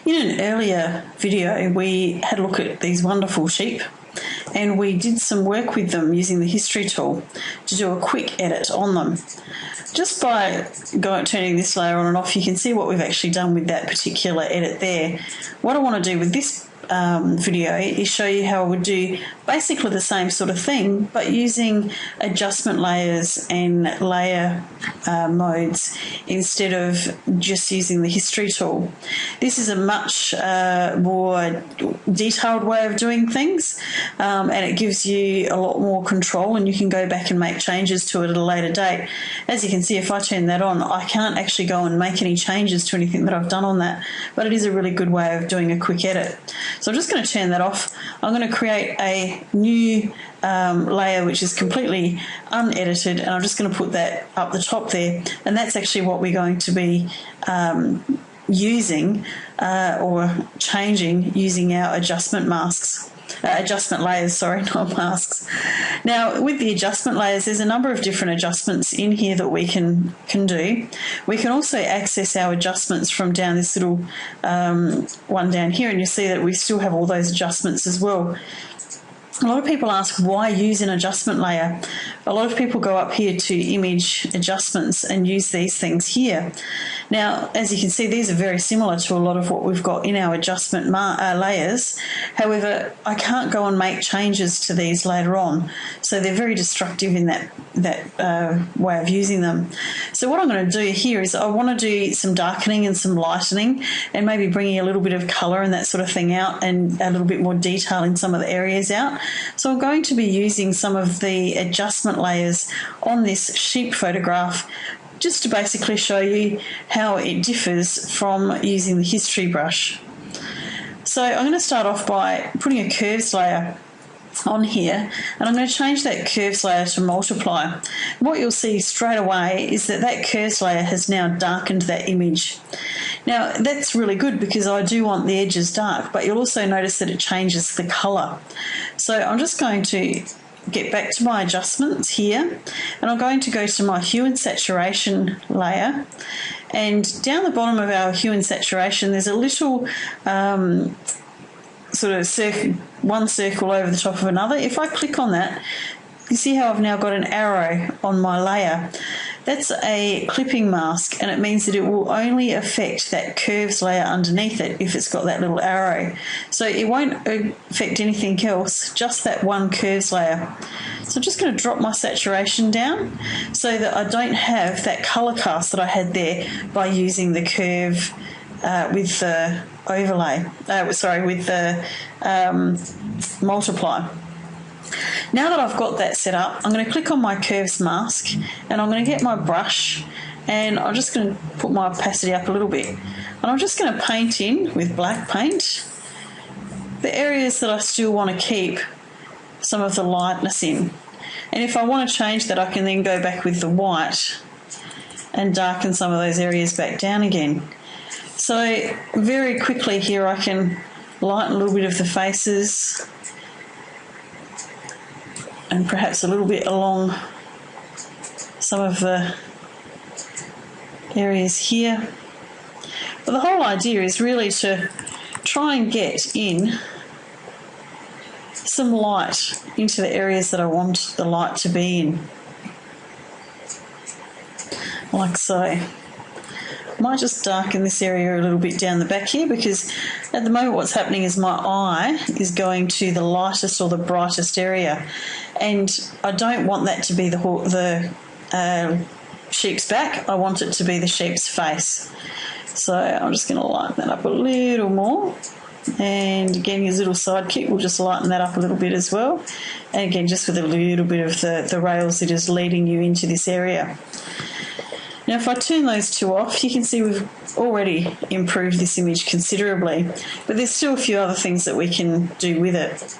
In an earlier video, we had a look at these wonderful sheep, and we did some work with them using the history tool to do a quick edit on them. Just by turning this layer on and off, you can see what we've actually done with that particular edit there. What I want to do with this video is show you how I would do basically the same sort of thing, but using adjustment layers and layer modes instead of just using the history tool. This is a much more detailed way of doing things, and it gives you a lot more control, and you can go back and make changes to it at a later date. As you can see, if I turn that on, I can't actually go and make any changes to anything that I've done on that, but it is a really good way of doing a quick edit. So I'm just going to turn that off. I'm going to create a new layer which is completely unedited, and I'm just going to put that up the top there, and that's actually what we're going to be using or changing using our adjustment masks. Adjustment layers, sorry, not masks. Now, with the adjustment layers, there's a number of different adjustments in here that we can do. We can also access our adjustments from down this little one down here, and you'll see that we still have all those adjustments as well. A lot of people ask, why use an adjustment layer? A lot of people go up here to image adjustments and use these things here. Now, as you can see, these are very similar to a lot of what we've got in our adjustment layers. However, I can't go and make changes to these later on, so they're very destructive in that way of using them. So what I'm going to do here is I want to do some darkening and some lightening, and maybe bringing a little bit of colour and that sort of thing out, and a little bit more detail in some of the areas out. So I'm going to be using some of the adjustment layers on this sheep photograph just to basically show you how it differs from using the history brush. So I'm going to start off by putting a curves layer on here, and I'm going to change that curves layer to multiply. What you'll see straight away is that that curves layer has now darkened that image. Now, that's really good because I do want the edges dark, but you'll also notice that it changes the colour. So I'm just going to get back to my adjustments here, and I'm going to go to my hue and saturation layer, and down the bottom of our hue and saturation there's a little sort of one circle over the top of another. If I click on that, you see how I've now got an arrow on my layer. That's a clipping mask, and it means that it will only affect that curves layer underneath it if it's got that little arrow. So it won't affect anything else, just that one curves layer. So I'm just going to drop my saturation down so that I don't have that colour cast that I had there by using the curve with the overlay, with the multiply. Now that I've got that set up, I'm going to click on my curves mask, and I'm going to get my brush, and I'm just going to put my opacity up a little bit, and I'm just going to paint in with black paint the areas that I still want to keep some of the lightness in. And if I want to change that, I can then go back with the white and darken some of those areas back down again. So very quickly here I can lighten a little bit of the faces, and perhaps a little bit along some of the areas here. But the whole idea is really to try and get in some light into the areas that I want the light to be in, like so. I might just darken this area a little bit down the back here, because at the moment what's happening is my eye is going to the lightest or the brightest area, and I don't want that to be the sheep's back. I want it to be the sheep's face. So I'm just going to lighten that up a little more, and again his little sidekick will just lighten that up a little bit as well, and again just with a little bit of the rails that is leading you into this area. Now if I turn those two off, you can see we've already improved this image considerably, but there's still a few other things that we can do with it.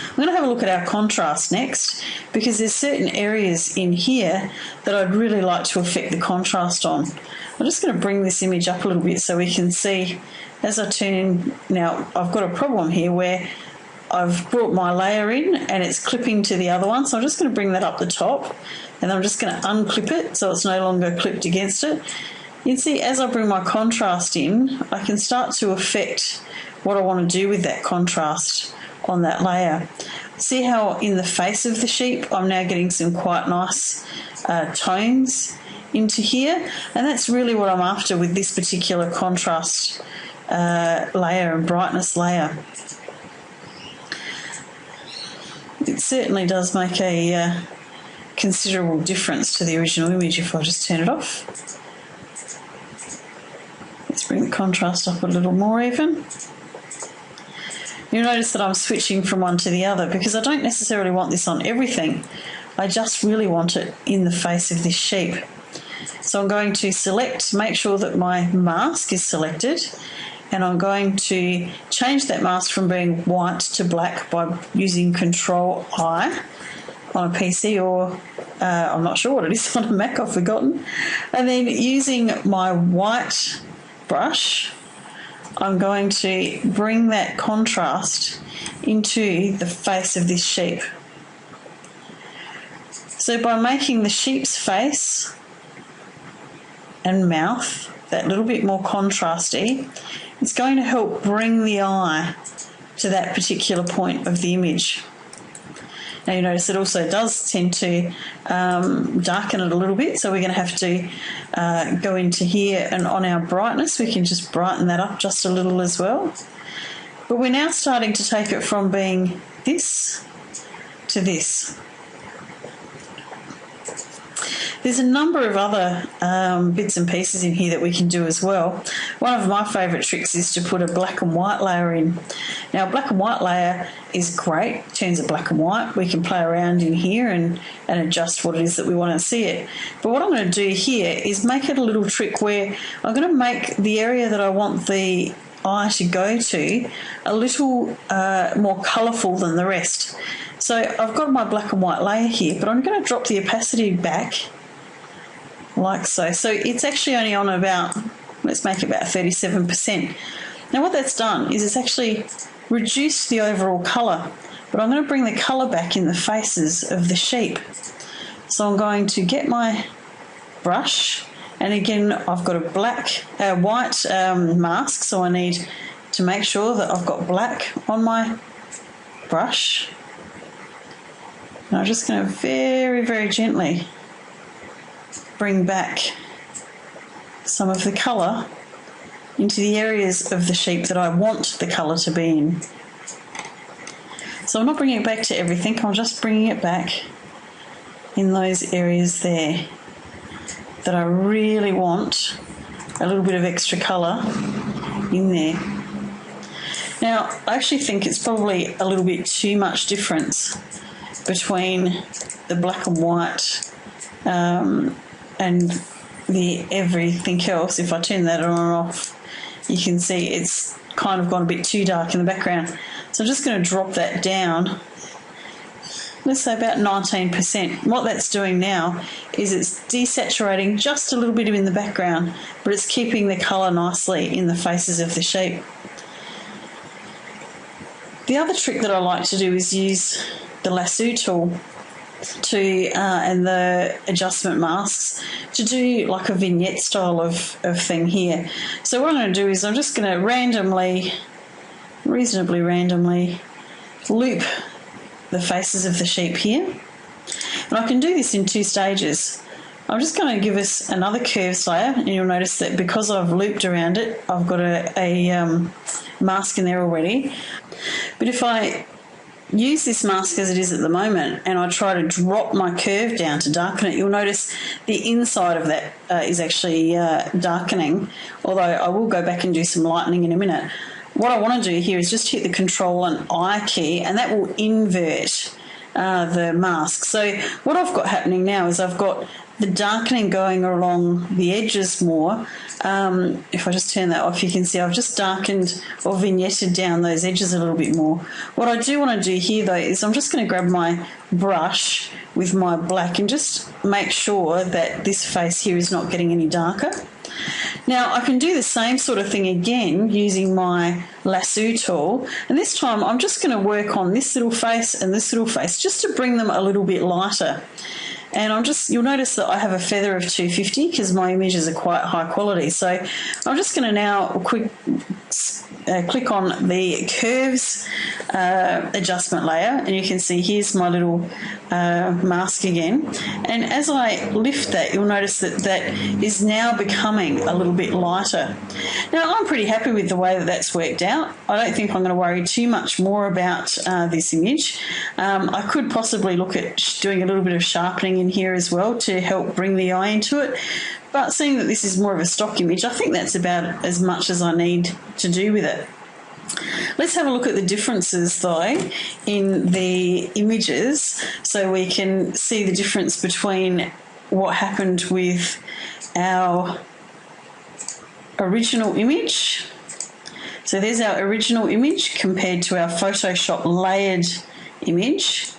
I'm going to have a look at our contrast next, because there's certain areas in here that I'd really like to affect the contrast on. I'm just going to bring this image up a little bit so we can see as I turn in. Now I've got a problem here where I've brought my layer in and it's clipping to the other one, so I'm just going to bring that up the top, and I'm just going to unclip it so it's no longer clipped against it, You can see as I bring my contrast in, I can start to affect what I want to do with that contrast on that layer. See how in the face of the sheep I'm now getting some quite nice tones into here, and that's really what I'm after with this particular contrast layer and brightness layer. It certainly does make a considerable difference to the original image if I just turn it off. Let's bring the contrast up a little more even. You'll notice that I'm switching from one to the other because I don't necessarily want this on everything. I just really want it in the face of this sheep. So I'm going to select, make sure that my mask is selected, and I'm going to change that mask from being white to black by using Control I on a PC, or I'm not sure what it is on a Mac, I've forgotten. And then using my white brush, I'm going to bring that contrast into the face of this sheep. So by making the sheep's face and mouth that little bit more contrasty, it's going to help bring the eye to that particular point of the image. Now you notice it also does tend to darken it a little bit, so we're going to have to go into here, and on our brightness we can just brighten that up just a little as well. But we're now starting to take it from being this to this. There's a number of other bits and pieces in here that we can do as well. One of my favourite tricks is to put a black and white layer in. Now, a black and white layer is great. In terms of black and white, we can play around in here and adjust what it is that we want to see it. But what I'm going to do here is make it a little trick where I'm going to make the area that I want the eye to go to a little more colourful than the rest. So I've got my black and white layer here, but I'm going to drop the opacity back like so. So it's actually only on about, let's make it about 37%. Now what that's done is it's actually reduced the overall colour, but I'm going to bring the colour back in the faces of the sheep. So I'm going to get my brush, and again I've got a white mask, so I need to make sure that I've got black on my brush. And I'm just going to very, very gently bring back some of the colour into the areas of the sheep that I want the colour to be in. So I'm not bringing it back to everything, I'm just bringing it back in those areas there that I really want a little bit of extra colour in there. Now, I actually think it's probably a little bit too much difference between the black and white and the everything else. If I turn that on and off, you can see it's kind of gone a bit too dark in the background. So I'm just going to drop that down, let's say about 19%. What that's doing now is it's desaturating just a little bit in the background, but it's keeping the colour nicely in the faces of the sheep. The other trick that I like to do is use the lasso tool and the adjustment masks to do like a vignette style of thing here. So what I'm going to do is I'm just going to reasonably randomly loop the faces of the sheep here. And I can do this in 2 stages. I'm just going to give us another curves layer, and you'll notice that because I've looped around it, I've got a mask in there already. But if I use this mask as it is at the moment and I try to drop my curve down to darken it, you'll notice the inside of that is actually darkening, although I will go back and do some lightening in a minute. What I want to do here is just hit the Control and I key, and that will invert the mask. So what I've got happening now is I've got the darkening going along the edges more. If I just turn that off, you can see I've just darkened or vignetted down those edges a little bit more. What I do want to do here though is I'm just going to grab my brush with my black and just make sure that this face here is not getting any darker. Now I can do the same sort of thing again using my lasso tool, and this time I'm just going to work on this little face and this little face just to bring them a little bit lighter. And you'll notice that I have a feather of 250 because my images are quite high quality. So I'm just going to now click on the curves adjustment layer, and you can see here's my little mask again. And as I lift that, you'll notice that is now becoming a little bit lighter. Now, I'm pretty happy with the way that that's worked out. I don't think I'm going to worry too much more about this image. I could possibly look at doing a little bit of sharpening in here as well to help bring the eye into it. But seeing that this is more of a stock image, I think that's about as much as I need to do with it. Let's have a look at the differences, though, in the images so we can see the difference between what happened with our original image. So there's our original image compared to our Photoshop layered image.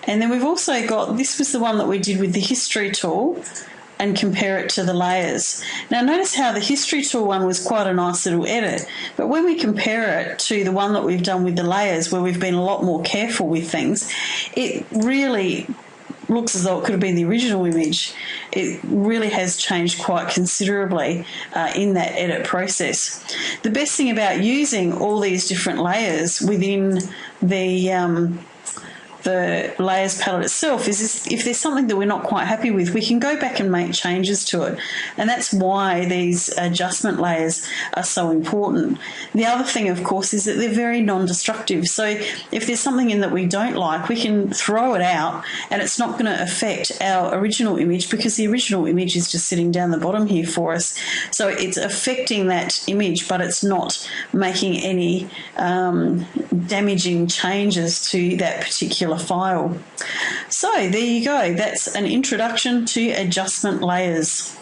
And then we've also got, this was the one that we did with the history tool, and compare it to the layers. Now notice how the history tool one was quite a nice little edit, but when we compare it to the one that we've done with the layers, where we've been a lot more careful with things, it really looks as though it could have been the original image. It really has changed quite considerably in that edit process. The best thing about using all these different layers within the layers palette itself is if there's something that we're not quite happy with, we can go back and make changes to it. And that's why these adjustment layers are so important. The other thing, of course, is that they're very non-destructive. So if there's something in that we don't like, we can throw it out and it's not going to affect our original image, because the original image is just sitting down the bottom here for us. So it's affecting that image, but it's not making any damaging changes to that particular file. So there you go. That's an introduction to adjustment layers.